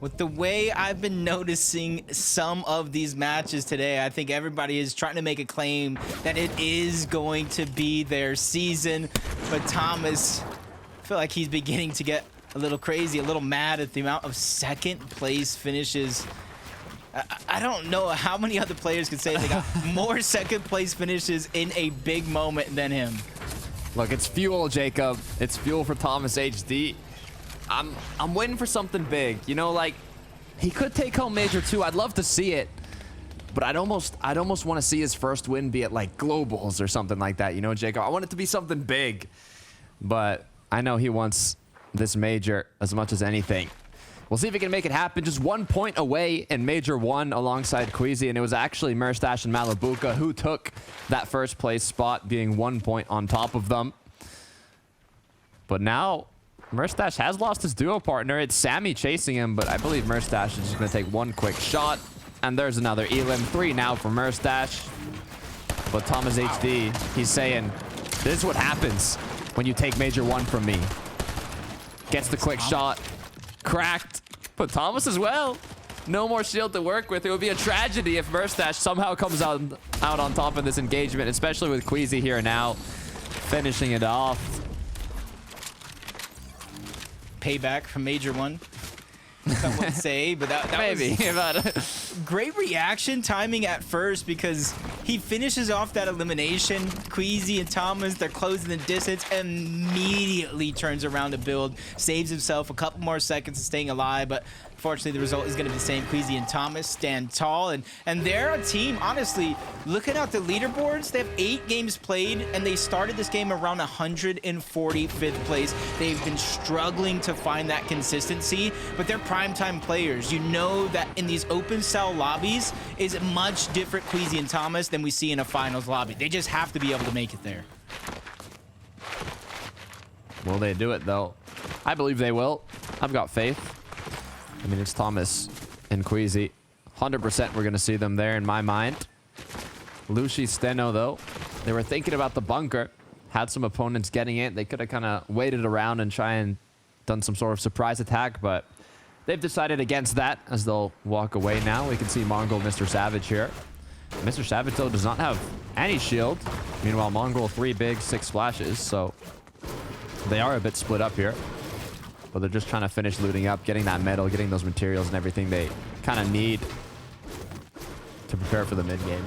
With the way I've been noticing some of these matches today, I think everybody is trying to make a claim that it is going to be their season. But Thomas, I feel like he's beginning to get a little crazy, a little mad at the amount of second place finishes. I don't know how many other players could say they got more second place finishes in a big moment than him. Look, it's fuel, Jacob. It's fuel for Thomas HD. I'm waiting for something big. You know, like, he could take home Major 2. I'd love to see it. But I'd almost want to see his first win be at, like, Globals or something like that. You know, Jacob? I want it to be something big. But I know he wants this Major as much as anything. We'll see if he can make it happen. Just 1 point away in Major 1 alongside Queasy. And it was actually Merstash and Malibuka who took that first place spot, being 1 point on top of them. But now Merstash has lost his duo partner. It's Sammy chasing him, but I believe Merstash is just going to take one quick shot. And there's another Elim. 3 now for Merstash. But Thomas HD, he's saying, this is what happens when you take Major 1 from me. Gets the quick shot. Cracked. But Thomas as well. No more shield to work with. It would be a tragedy if Merstash somehow comes out on top of this engagement, especially with Queasy here now. Finishing it off. Payback from Major 1. Some would say, but that maybe was great reaction timing at first, because he finishes off that elimination. Queasy and Thomas, they're closing the distance, immediately turns around to build, saves himself a couple more seconds of staying alive, but unfortunately the result is going to be the same. Queasy and Thomas stand tall, and they're a team, honestly, looking at the leaderboards, they have 8 games played, and they started this game around 145th place. They've been struggling to find that consistency, but they're primetime players. You know that in these open cell lobbies is much different Queasy and Thomas than we see in a finals lobby. They just have to be able to make it there. Will they do it, though? I believe they will. I've got faith. I mean, it's Thomas and Queasy. 100% we're going to see them there in my mind. Lucy, Steno, though, they were thinking about the bunker. Had some opponents getting it. They could have kind of waited around and try and done some sort of surprise attack, but they've decided against that as they'll walk away now. We can see Mongol, Mr. Savage here. Mr. Savage, though, does not have any shield. Meanwhile, Mongol, 3 big, 6 splashes, so they are a bit split up here. But they're just trying to finish looting up, getting that metal, getting those materials and everything they kind of need to prepare for the mid game.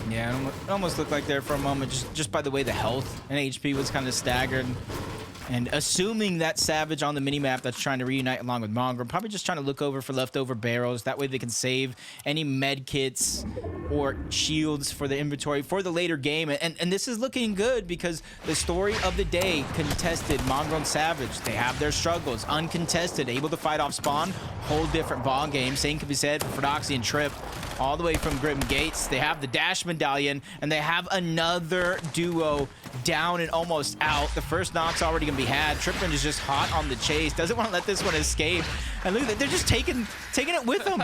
Yeah, it almost looked like there for a moment, just by the way the health and HP was kind of staggered. And assuming that Savage on the minimap that's trying to reunite along with Mongrel, probably just trying to look over for leftover barrels. That way they can save any med kits or shields for the inventory for the later game. And this is looking good, because the story of the day, contested, Mongrel and Savage, they have their struggles. Uncontested, able to fight off spawn, whole different ball game. Same can be said for Phodoxy and Trip. All the way from Grim Gates, they have the Dash Medallion, and they have another duo down and almost out. The first knock's already gonna be had. Trippin is just hot on the chase, doesn't want to let this one escape. And look, they're just taking it with them.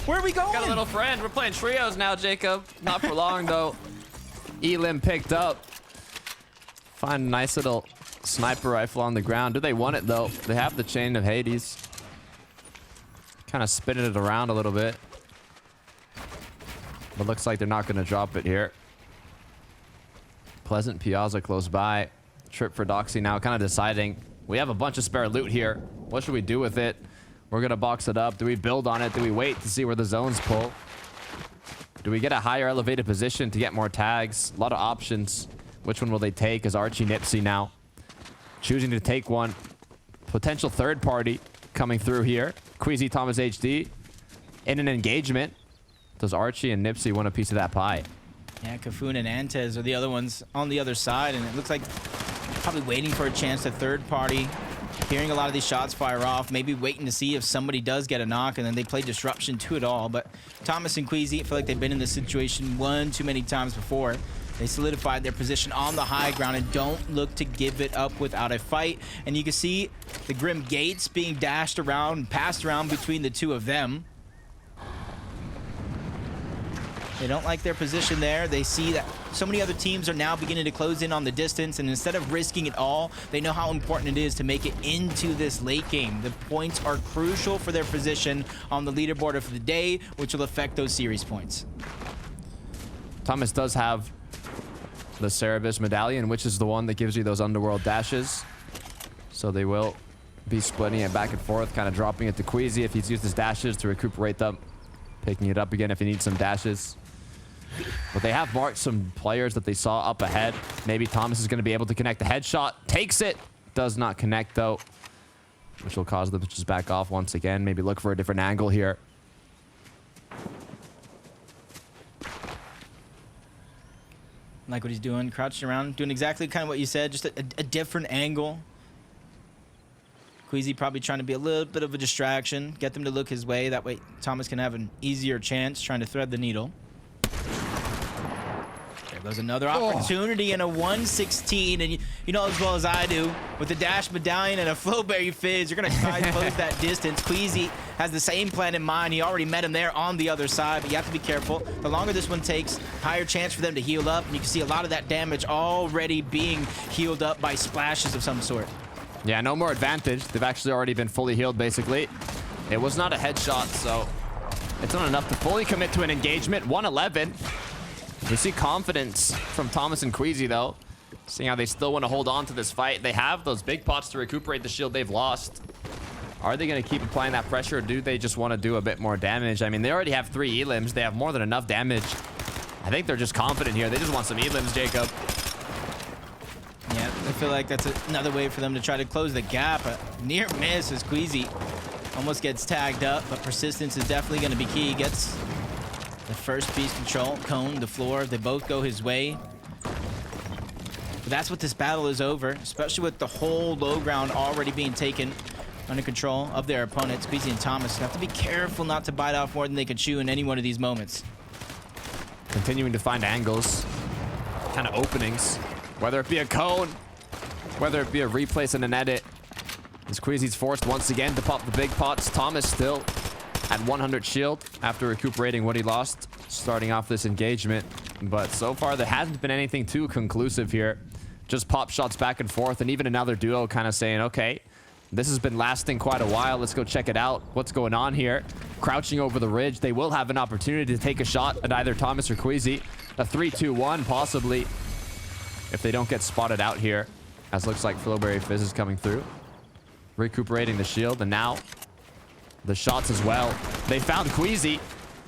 Where are we going? Got a little friend. We're playing trios now, Jacob. Not for long, though. Elim picked up. Find a nice little sniper rifle on the ground. Do they want it, though? They have the Chain of Hades. Kind of spinning it around a little bit. But looks like they're not going to drop it here. Pleasant Piazza close by. Trip for Doxy now kind of deciding. We have a bunch of spare loot here. What should we do with it? We're going to box it up. Do we build on it? Do we wait to see where the zones pull? Do we get a higher elevated position to get more tags? A lot of options. Which one will they take? Is Archie Nipsey now choosing to take one? Potential third party coming through here. Queasy, Thomas HD in an engagement. Does Archie and Nipsey want a piece of that pie? Yeah, Kafun and Antez are the other ones on the other side, and it looks like probably waiting for a chance to third party. Hearing a lot of these shots fire off, maybe waiting to see if somebody does get a knock, and then they play disruption to it all. But Thomas and Queasy, I feel like they've been in this situation one too many times before. They solidified their position on the high ground and don't look to give it up without a fight. And you can see the Grim Gates being dashed around and passed around between the two of them. They don't like their position there. They see that so many other teams are now beginning to close in on the distance, and instead of risking it all, they know how important it is to make it into this late game. The points are crucial for their position on the leaderboard of the day, which will affect those series points. Thomas does have the Cerebus medallion, which is the one that gives you those underworld dashes. So they will be splitting it back and forth, kind of dropping it to Queasy if he's used his dashes to recuperate them, picking it up again if he needs some dashes. But they have marked some players that they saw up ahead. Maybe Thomas is going to be able to connect the headshot. Takes it. Does not connect, though, which will cause them to just back off once again. Maybe look for a different angle here. Like what he's doing, crouching around, doing exactly kind of what you said, just a different angle. Queasy probably trying to be a little bit of a distraction, get them to look his way. That way Thomas can have an easier chance trying to thread the needle. There goes another opportunity in a 116, and you know as well as I do, with the dash medallion and a flowberry fizz, you're going to try to close that distance. Queasy has the same plan in mind. He already met him there on the other side, but you have to be careful. The longer this one takes, higher chance for them to heal up, and you can see a lot of that damage already being healed up by splashes of some sort. Yeah, no more advantage. They've actually already been fully healed, basically. It was not a headshot, so it's not enough to fully commit to an engagement. 111. We see confidence from Thomas and Queasy, though. Seeing how they still want to hold on to this fight. They have those big pots to recuperate the shield they've lost. Are they going to keep applying that pressure, or do they just want to do a bit more damage? I mean, they already have 3 elims. They have more than enough damage. I think they're just confident here. They just want some elims, Jacob. Yeah, I feel like that's another way for them to try to close the gap. A near miss as Queasy almost gets tagged up, but persistence is definitely going to be key. Gets the first piece control, cone, the floor. They both go his way. But that's what this battle is over, especially with the whole low ground already being taken under control of their opponents. Queasy and Thomas have to be careful not to bite off more than they can chew in any one of these moments. Continuing to find angles, kind of openings. Whether it be a cone, whether it be a replace and an edit. As Queasy's forced once again to pop the big pots. Thomas still at 100 shield after recuperating what he lost, starting off this engagement. But so far, there hasn't been anything too conclusive here. Just pop shots back and forth, and even another duo kind of saying, okay, this has been lasting quite a while. Let's go check it out. What's going on here? Crouching over the ridge. They will have an opportunity to take a shot at either Thomas or Queasy. A 3-2-1, possibly, if they don't get spotted out here, as looks like Flowberry Fizz is coming through. Recuperating the shield, and now the shots as well. They found Queasy.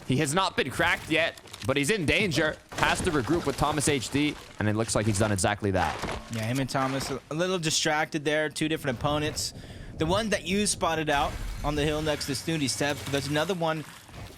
He has not been cracked yet, but he's in danger. Has to regroup with Thomas HD, and it looks like he's done exactly that. Yeah, him and Thomas a little distracted there. 2 different opponents. The one that you spotted out on the hill next to Snooty Steps, but there's another one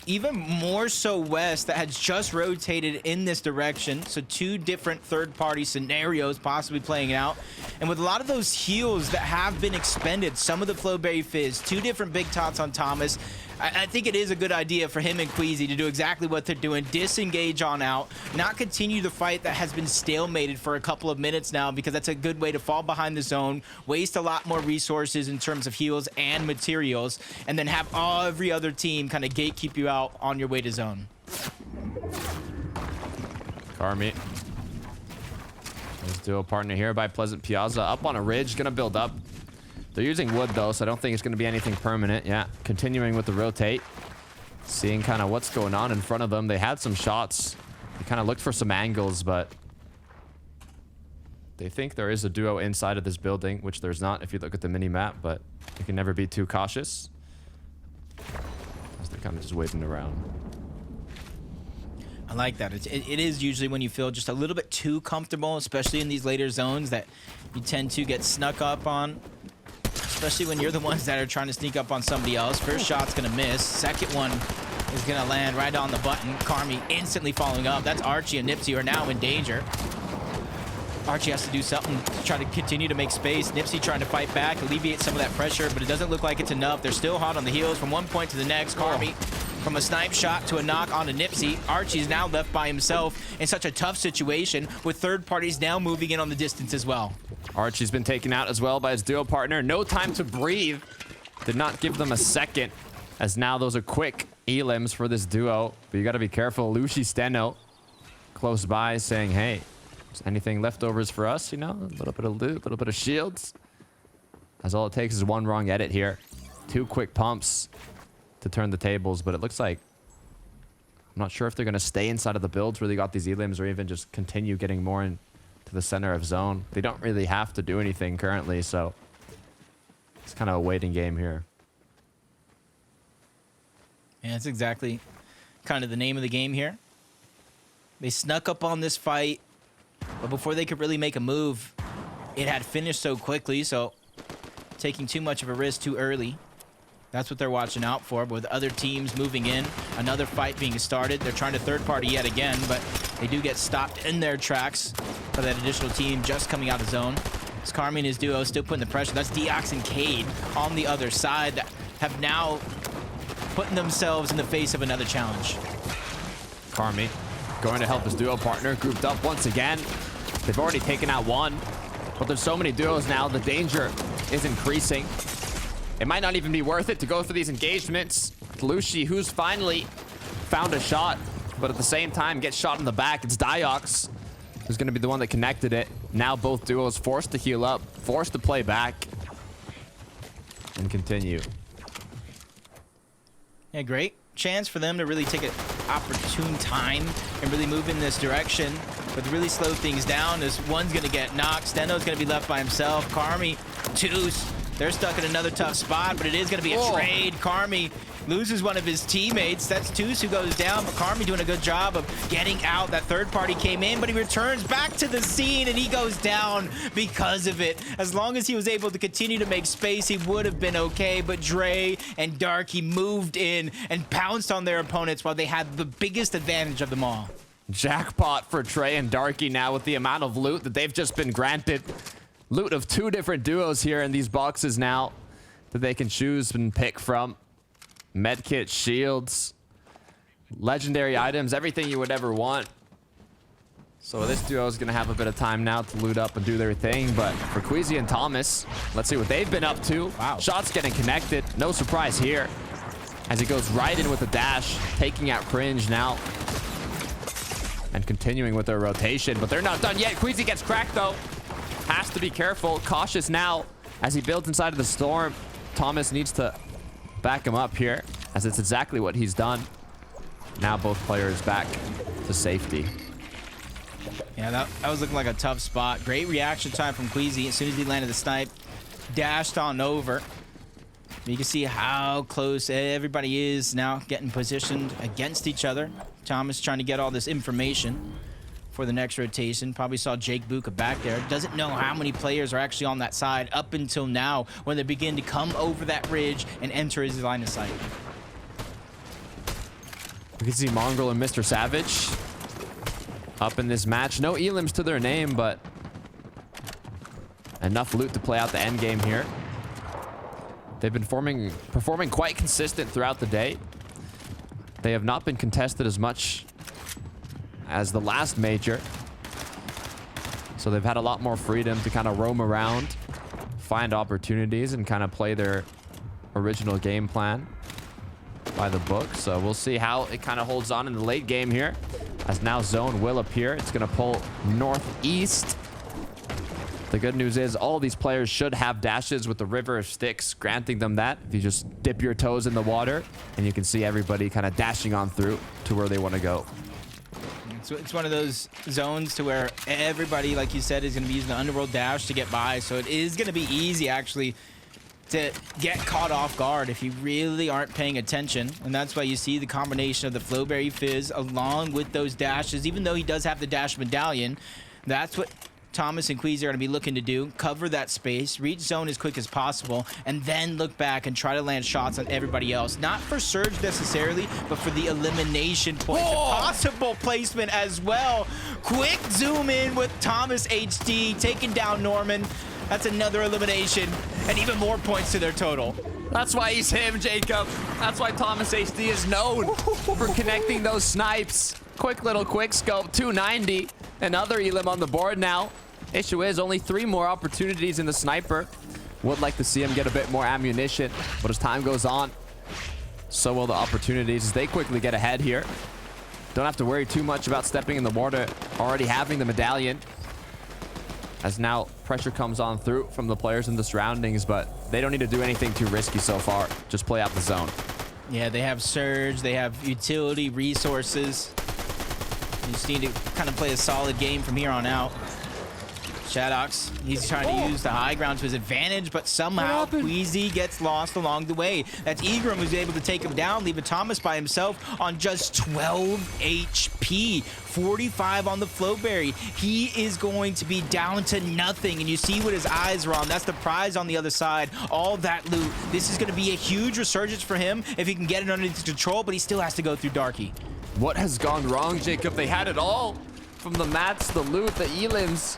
even more so west that has just rotated in this direction. So 2 different third-party scenarios possibly playing out. And with a lot of those heals that have been expended, some of the Flowberry Fizz, 2 different big tots on Thomas, I think it is a good idea for him and Queasy to do exactly what they're doing. Disengage on out, not continue the fight that has been stalemated for a couple of minutes now, because that's a good way to fall behind the zone, waste a lot more resources in terms of heals and materials, and then have every other team kind of gatekeep you out on your way to zone. Carmi. His duo partner here by Pleasant Piazza. Up on a ridge, gonna build up. They're using wood, though, so I don't think it's going to be anything permanent. Yeah, continuing with the rotate. Seeing kind of what's going on in front of them. They had some shots. They kind of looked for some angles, but they think there is a duo inside of this building, which there's not if you look at the mini-map, but you can never be too cautious. They're kind of just waiting around. I like that. It is usually when you feel just a little bit too comfortable, especially in these later zones, that you tend to get snuck up on. Especially when you're the ones that are trying to sneak up on somebody else. First shot's gonna miss. Second one is gonna land right on the button. Carmi instantly following up. That's Archie and Nipsey are now in danger. Archie has to do something to try to continue to make space. Nipsey trying to fight back, alleviate some of that pressure, but it doesn't look like it's enough. They're still hot on the heels from one point to the next. Carmi from a snipe shot to a knock onto Nipsey. Archie's now left by himself in such a tough situation, with third parties now moving in on the distance as well. Archie's been taken out as well by his duo partner. No time to breathe. Did not give them a second, as now those are quick elims for this duo, but you got to be careful. Lushi Steno close by saying, hey, is anything leftovers for us? You know, a little bit of loot, a little bit of shields. As all it takes is one wrong edit here. 2 quick pumps to turn the tables, but it looks like I'm not sure if they're going to stay inside of the builds where they got these elims or even just continue getting more into the center of zone. They don't really have to do anything currently, so it's kind of a waiting game here. Yeah, that's exactly kind of the name of the game here. They snuck up on this fight, but before they could really make a move, it had finished so quickly, so taking too much of a risk too early. That's what they're watching out for. But with other teams moving in, another fight being started, they're trying to third party yet again, but they do get stopped in their tracks by that additional team just coming out of zone. It's Carmi and his duo still putting the pressure. That's Deox and Cade on the other side that have now putting themselves in the face of another challenge. Carmi going to help his duo partner, grouped up once again. They've already taken out one, but there's so many duos now, the danger is increasing. It might not even be worth it to go through these engagements. Lushi, who's finally found a shot, but at the same time gets shot in the back. It's Diox who's going to be the one that connected it. Now both duos forced to heal up, forced to play back, and continue. Yeah, great chance for them to really take an opportune time and really move in this direction, but to really slow things down is one's going to get knocked. Steno's going to be left by himself. Carmi, Toos, they're stuck in another tough spot, but it is going to be a trade. Carmi loses one of his teammates. That's Toos who goes down, but Carmi doing a good job of getting out. That third party came in, but he returns back to the scene, and he goes down because of it. As long as he was able to continue to make space, he would have been okay, but Dre and Darky moved in and pounced on their opponents while they had the biggest advantage of them all. Jackpot for Trey and Darky now with the amount of loot that they've just been granted. Loot of 2 different duos here in these boxes now that they can choose and pick from. Medkit, shields, legendary items, everything you would ever want. So this duo is going to have a bit of time now to loot up and do their thing. But for Queasy and Thomas, let's see what they've been up to. Wow. Shots getting connected. No surprise here as he goes right in with a dash, taking out Cringe now. And continuing with their rotation, but they're not done yet. Queasy gets cracked though. Has to be careful, cautious now as he builds inside of the storm. Thomas needs to back him up here, as it's exactly what he's done. Now both players back to safety. Yeah, that was looking like a tough spot. Great reaction time from Queasy. As soon as he landed the snipe, dashed on over. You can see how close everybody is now getting positioned against each other. Thomas trying to get all this information for the next rotation. Probably saw Jake Buka back there. Doesn't know how many players are actually on that side up until now when they begin to come over that ridge and enter his line of sight. We can see Mongrel and Mr. Savage up in this match. No elims to their name, but enough loot to play out the end game here. They've been performing quite consistent throughout the day. They have not been contested as much as the last major. So they've had a lot more freedom to kind of roam around, find opportunities, and kind of play their original game plan by the book. So we'll see how it kind of holds on in the late game here. As now zone will appear. It's going to pull northeast. The good news is all these players should have dashes with the river of sticks, granting them that. If you just dip your toes in the water, and you can see everybody kind of dashing on through to where they want to go. It's one of those zones to where everybody, like you said, is going to be using the underworld dash to get by. So it is going to be easy, actually, to get caught off guard if you really aren't paying attention. And that's why you see the combination of the Flowberry Fizz along with those dashes. Even though he does have the dash medallion, that's what Thomas and Queasy are going to be looking to do. Cover that space, reach zone as quick as possible, and then look back and try to land shots on everybody else. Not for Surge necessarily, but for the elimination point. Possible placement as well. Quick zoom in with Thomas HD taking down Norman. That's another elimination, and even more points to their total. That's why he's him, Jacob. That's why Thomas HD is known for connecting those snipes. Quick little quick scope, 290. Another elim on the board now. Issue is only 3 more opportunities in the sniper. Would like to see him get a bit more ammunition, but as time goes on, so will the opportunities as they quickly get ahead here. Don't have to worry too much about stepping in the water, already having the medallion. As now pressure comes on through from the players in the surroundings, but they don't need to do anything too risky so far. Just play out the zone. Yeah, they have surge, they have utility resources. You just need to kind of play a solid game from here on out. Shadox, he's trying to use the high ground to his advantage, but somehow Queasy gets lost along the way. That's Egram who's able to take him down, leaving Thomas by himself on just 12 HP. 45 on the Flowberry. He is going to be down to nothing, and you see what his eyes are on. That's the prize on the other side. All that loot. This is going to be a huge resurgence for him if he can get it under his control, but he still has to go through Darky. What has gone wrong, Jacob? They had it all. From the mats, the loot, the elims,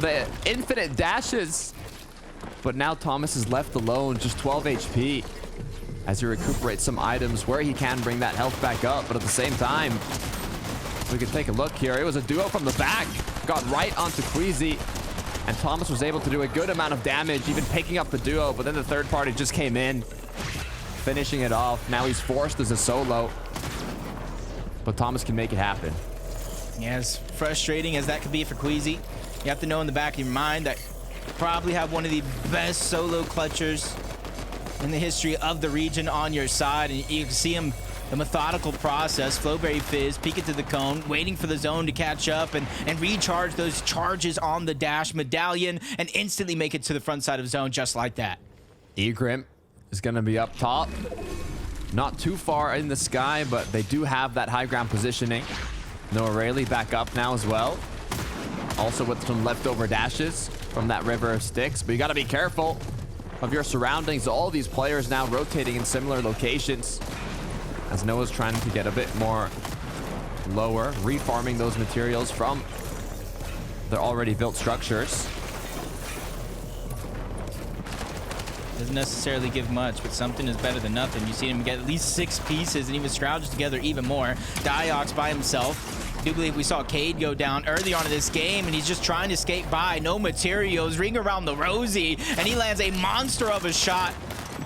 the infinite dashes. But now Thomas is left alone, just 12 HP. As he recuperates some items where he can bring that health back up. But at the same time, we can take a look here. It was a duo from the back. Got right onto Queasy. And Thomas was able to do a good amount of damage, even picking up the duo. But then the third party just came in, finishing it off. Now he's forced as a solo. But Thomas can make it happen. Yeah, as frustrating as that could be for Queasy, you have to know in the back of your mind that you probably have one of the best solo clutchers in the history of the region on your side. And you can see him, the methodical process, Flowberry Fizz, peek it to the cone, waiting for the zone to catch up and recharge those charges on the dash medallion and instantly make it to the front side of zone just like that. Egrim is going to be up top. Not too far in the sky, but they do have that high ground positioning. Noah Rayleigh back up now as well. Also with some leftover dashes from that river of sticks. But you got to be careful of your surroundings. All these players now rotating in similar locations. As Noah's trying to get a bit more lower, refarming those materials from their already built structures. Doesn't necessarily give much, but something is better than nothing. You see him get at least 6 pieces and even scrounge together even more. Diox by himself. I do believe we saw Cade go down early on in this game, and he's just trying to skate by. No materials, ring around the rosy, and he lands a monster of a shot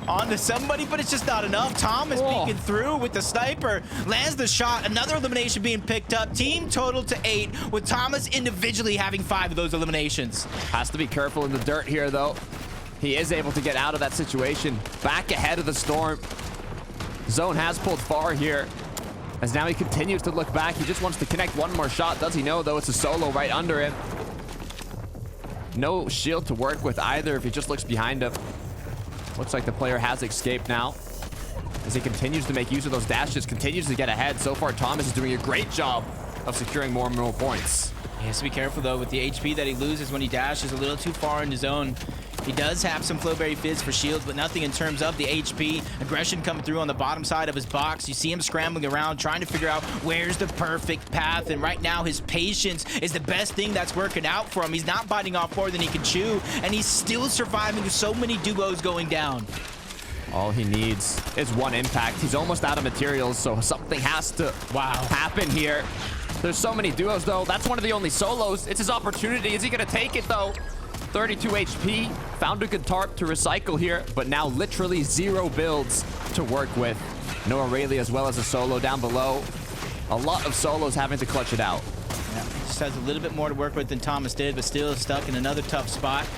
onto somebody, but it's just not enough. Thomas peeking through with the sniper, lands the shot. Another elimination being picked up. Team total to 8, with Thomas individually having 5 of those eliminations. Has to be careful in the dirt here, though. He is able to get out of that situation. Back ahead of the storm. Zone has pulled far here. As now he continues to look back. He just wants to connect one more shot. Does he know, though? It's a solo right under him. No shield to work with either if he just looks behind him. Looks like the player has escaped now. As he continues to make use of those dashes, continues to get ahead. So far, Thomas is doing a great job of securing more and more points. He has to be careful, though, with the HP that he loses when he dashes a little too far in his zone. He does have some Flowberry Fizz for shields, but nothing in terms of the HP. Aggression coming through on the bottom side of his box. You see him scrambling around, trying to figure out where's the perfect path. And right now, his patience is the best thing that's working out for him. He's not biting off more than he can chew, and he's still surviving with so many duos going down. All he needs is one impact. He's almost out of materials, so something has to happen here. There's so many duos, though. That's one of the only solos. It's his opportunity. Is he going to take it, though? 32 HP. Found a good tarp to recycle here, but now literally 0 builds to work with. Noah Rayleigh as well as a solo down below. A lot of solos having to clutch it out. Yeah, just has a little bit more to work with than Thomas did, but still stuck in another tough spot.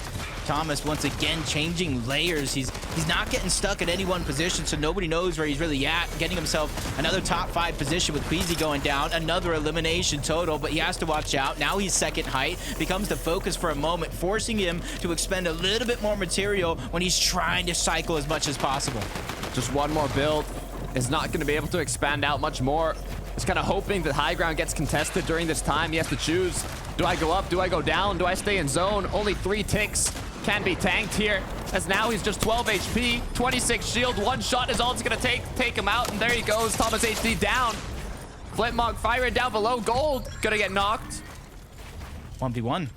Thomas once again changing layers. He's not getting stuck at any one position, so nobody knows where he's really at. Getting himself another top 5 position with Queasy going down. Another elimination total, but he has to watch out. Now he's second height. Becomes the focus for a moment, forcing him to expend a little bit more material when he's trying to cycle as much as possible. Just one more build is not going to be able to expand out much more. He's kind of hoping that high ground gets contested during this time. He has to choose. Do I go up? Do I go down? Do I stay in zone? Only 3 ticks can be tanked here, as now he's just 12 HP, 26 shield. One shot is all it's going to take him out, and there he goes. Thomas HD down. Filipmonk, Firen down below. Gold gonna get knocked. 1v1.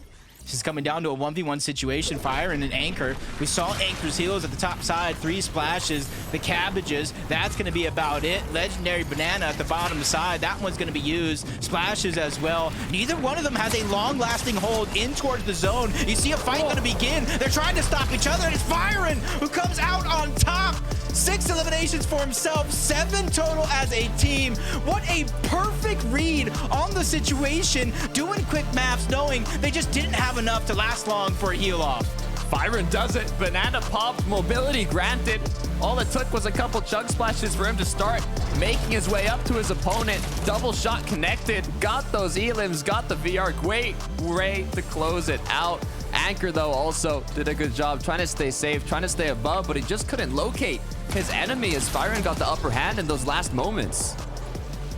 This is coming down to a 1v1 situation. Fire and an Anchor. We saw Anchor's heals at the top side. 3 splashes. The cabbages. That's going to be about it. Legendary banana at the bottom side. That one's going to be used. Splashes as well. Neither one of them has a long-lasting hold in towards the zone. You see a fight going to begin. They're trying to stop each other, and it's Firen who comes out on top. 6 eliminations for himself, 7 total as a team. What a perfect read on the situation, doing quick maps, knowing they just didn't have enough to last long for a heal off. Firen does it. Banana popped, mobility granted. All it took was a couple chug splashes for him to start making his way up to his opponent. Double shot connected, got those elims, got the VR. Great way to close it out. Anchor, though, also did a good job trying to stay safe, trying to stay above, but he just couldn't locate his enemy as Firen got the upper hand in those last moments.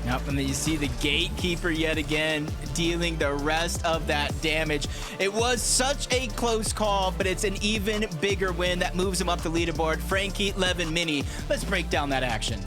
Yep, and then you see the gatekeeper yet again dealing the rest of that damage. It was such a close call, but it's an even bigger win that moves him up the leaderboard. Frankie Levin Mini. Let's break down that action.